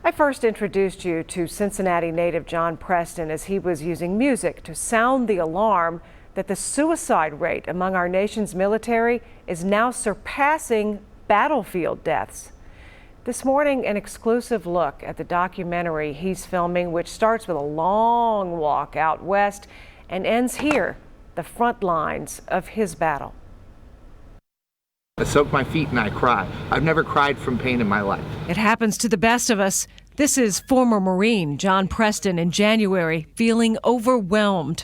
I first introduced you to Cincinnati native John Preston as he was using music to sound the alarm that the suicide rate among our nation's military is now surpassing battlefield deaths. This morning, an exclusive look at the documentary he's filming, which starts with a long walk out west and ends here, the front lines of his battle. I soak my feet and I cry. I've never cried from pain in my life. It happens to the best of us. This is former Marine John Preston in January, feeling overwhelmed.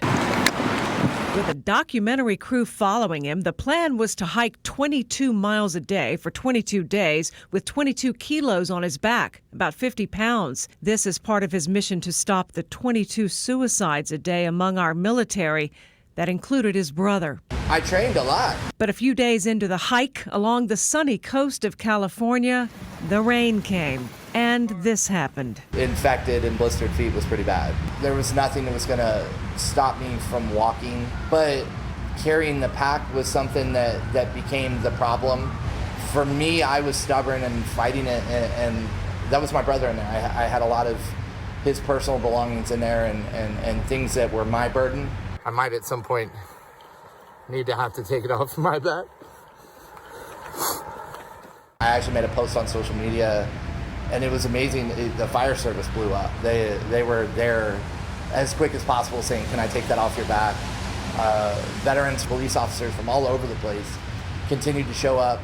With a documentary crew following him, the plan was to hike 22 miles a day for 22 days with 22 kilos on his back, about 50 pounds. This is part of his mission to stop the 22 suicides a day among our military. That included his brother. I trained a lot. But a few days into the hike along the sunny coast of California, the rain came, and this happened. Infected and blistered feet was pretty bad. There was nothing that was going to stop me from walking, but carrying the pack was something that became the problem. For me, I was stubborn and fighting it, and that was my brother in there. I had a lot of his personal belongings in there and things that were my burden. I might at some point need to have to take it off my back. I actually made a post on social media, and it was amazing. The fire service blew up. They were there as quick as possible saying, "Can I take that off your back?" Veterans, police officers from all over the place continued to show up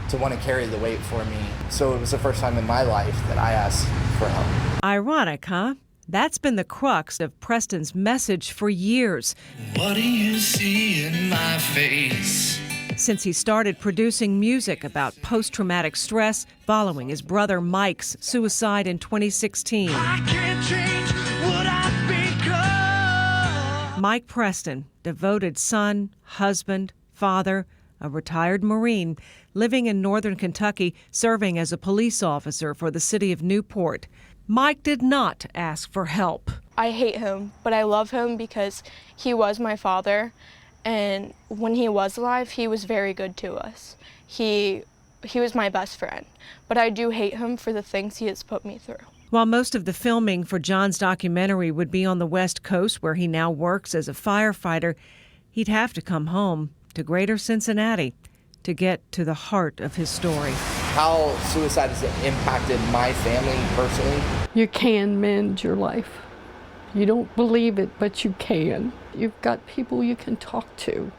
to want to carry the weight for me. So it was the first time in my life that I asked for help. Ironic, huh? That's been the crux of Preston's message for years. What do you see in my face? Since he started producing music about post-traumatic stress following his brother Mike's suicide in 2016. I can't change what I've become. Mike Preston, devoted son, husband, father, a retired Marine, living in northern Kentucky, serving as a police officer for the city of Newport. Mike did not ask for help. I hate him, but I love him because he was my father, and when he was alive, he was very good to us. He was my best friend, but I do hate him for the things he has put me through. While most of the filming for John's documentary would be on the West Coast, where he now works as a firefighter, he'd have to come home to Greater Cincinnati to get to the heart of his story. How suicide has impacted my family personally. You can mend your life. You don't believe it, but you can. You've got people you can talk to.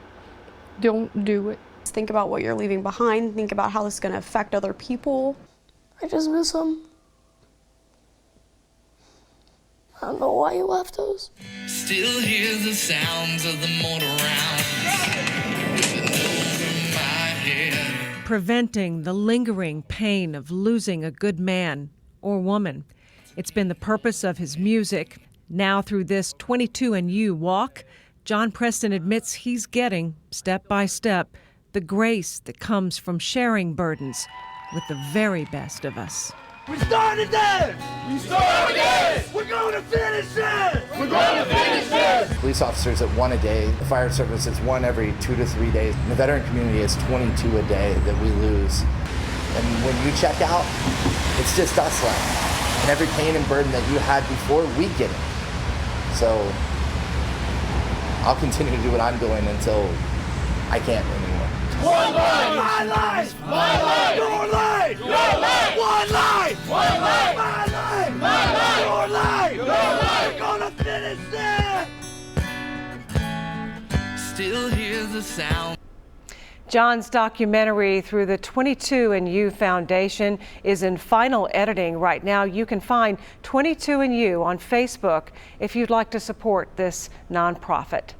Don't do it. Think about what you're leaving behind. Think about how this is going to affect other people. I just miss him. I don't know why he left us. Still hear the sounds of the motor rounds. Over my head. Preventing the lingering pain of losing a good man or woman. It's been the purpose of his music. Now through this 22 and You walk, John Preston admits he's getting, step by step, the grace that comes from sharing burdens with the very best of us. We started this! We started this! We're going to finish this! We're going to finish this! Police officers at 1 a day. The fire service is 1 every 2 to 3 days. And the veteran community is 22 a day that we lose. And when you check out, it's just us left. And every pain and burden that you had before, we get it. So I'll continue to do what I'm doing until I can't anymore. One life! My life! My life! Your life! Your life! One life! One life! My life! My life! Your life! Your life! We're gonna finish this! Still hear the sound. John's documentary through the 22 and You Foundation is in final editing right now. You can find 22 and You on Facebook if you'd like to support this nonprofit.